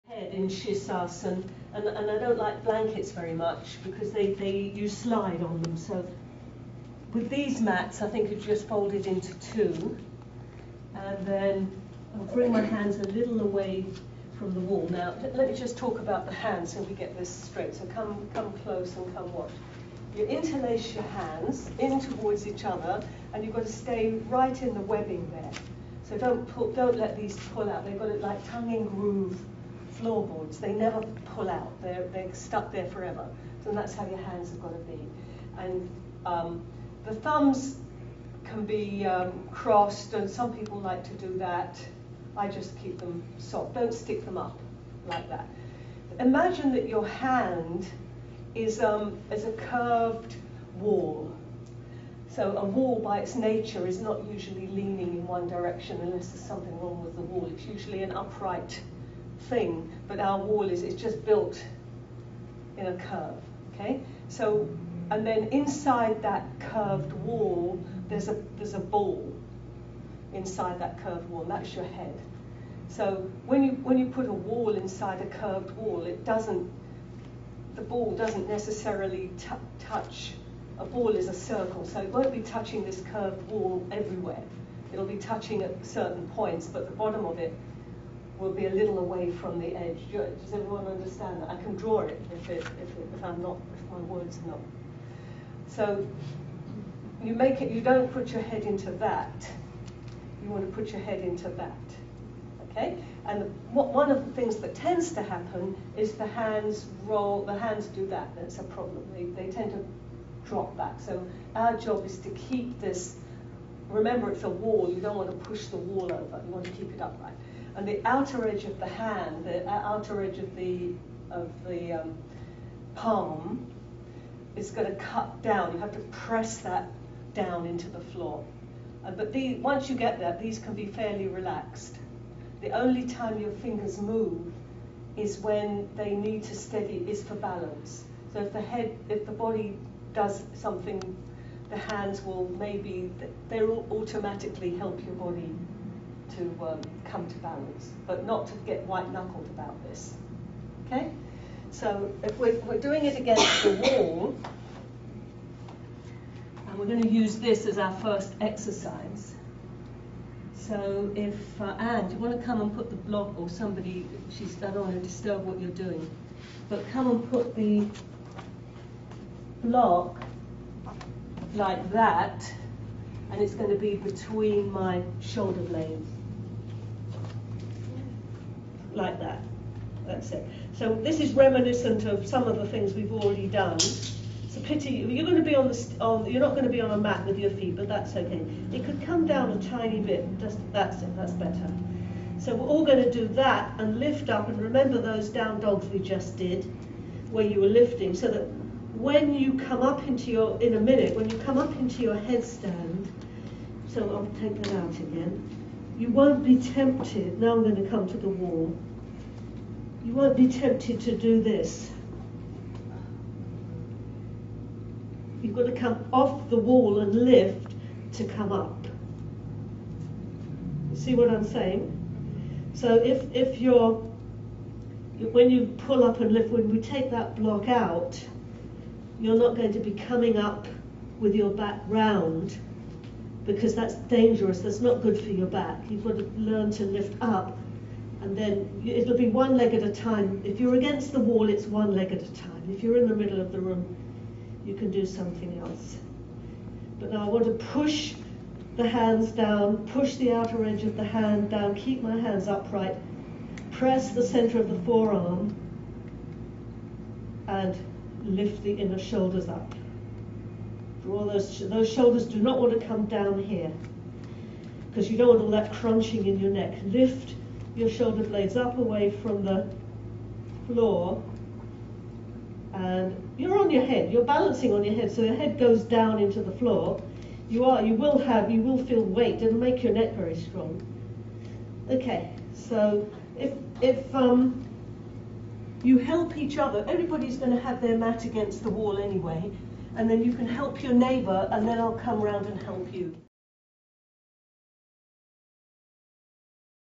head in Sirsasana, and I don't like blankets very much because you slide on them. So with these mats, I think it's just folded into two, and then I'll bring my hands a little away from the wall. Now let me just talk about the hands so we get this straight. So come close and come watch. You interlace your hands in towards each other, and you've got to stay right in the webbing there. So don't let these pull out. They've got it like tongue in groove floorboards. They never pull out. They're stuck there forever. So that's how your hands have got to be. And the thumbs can be crossed, and some people like to do that. I just keep them soft. Don't stick them up like that. Imagine that your hand is a curved wall. So a wall by its nature is not usually leaning in one direction unless there's something wrong with the wall. It's usually an upright thing, but our wall is just built in a curve, okay? So, and then inside that curved wall, there's a ball inside that curved wall, and that's your head. So when you put a wall inside a curved wall, the ball doesn't necessarily touch. A ball is a circle, so it won't be touching this curved wall everywhere. It'll be touching at certain points, but the bottom of it will be a little away from the edge. Does everyone understand that? I can draw it if my words are not. So you don't put your head into that. You want to put your head into that. Okay? And one of the things that tends to happen is the hands roll, the hands do that. That's a problem. They tend to drop back. So our job is to keep this, remember it's a wall, you don't want to push the wall over, you want to keep it upright. And the outer edge of the hand, the outer edge of the palm is going to cut down. You have to press that down into the floor. But once you get that, these can be fairly relaxed. The only time your fingers move is when they need to steady, is for balance. So if the body does something, the hands will they'll automatically help your body to come to balance, but not to get white-knuckled about this. Okay? So if we're doing it against the wall, and we're going to use this as our first exercise. So if Anne, do you want to come and put the block, or somebody, I don't want to disturb what you're doing, but come and put the block like that, and it's going to be between my shoulder blades. Like that. That's it. So this is reminiscent of some of the things we've already done. It's a pity you're going to be you're not going to be on a mat with your feet, but that's okay. It could come down a tiny bit. That's it. That's better. So we're all going to do that and lift up, and remember those down dogs we just did, where you were lifting, so that when you come up into in a minute, when you come up into your headstand, so I'll take that out again, you won't be tempted, now I'm going to come to the wall, you won't be tempted to do this. You've got to come off the wall and lift to come up. You see what I'm saying? So if when you pull up and lift, when we take that block out, you're not going to be coming up with your back round, because that's dangerous, that's not good for your back. You've got to learn to lift up, and then it'll be one leg at a time. If you're against the wall, it's one leg at a time. If you're in the middle of the room, you can do something else. But now I want to push the hands down, push the outer edge of the hand down, keep my hands upright, press the center of the forearm, and lift the inner shoulders up. Draw those shoulders do not want to come down here, because you don't want all that crunching in your neck. Lift your shoulder blades up away from the floor, and you're on your head. You're balancing on your head, so your head goes down into the floor. You will feel weight. It'll make your neck very strong. Okay, so if you help each other, everybody's going to have their mat against the wall anyway, and then you can help your neighbour, and then I'll come round and help you.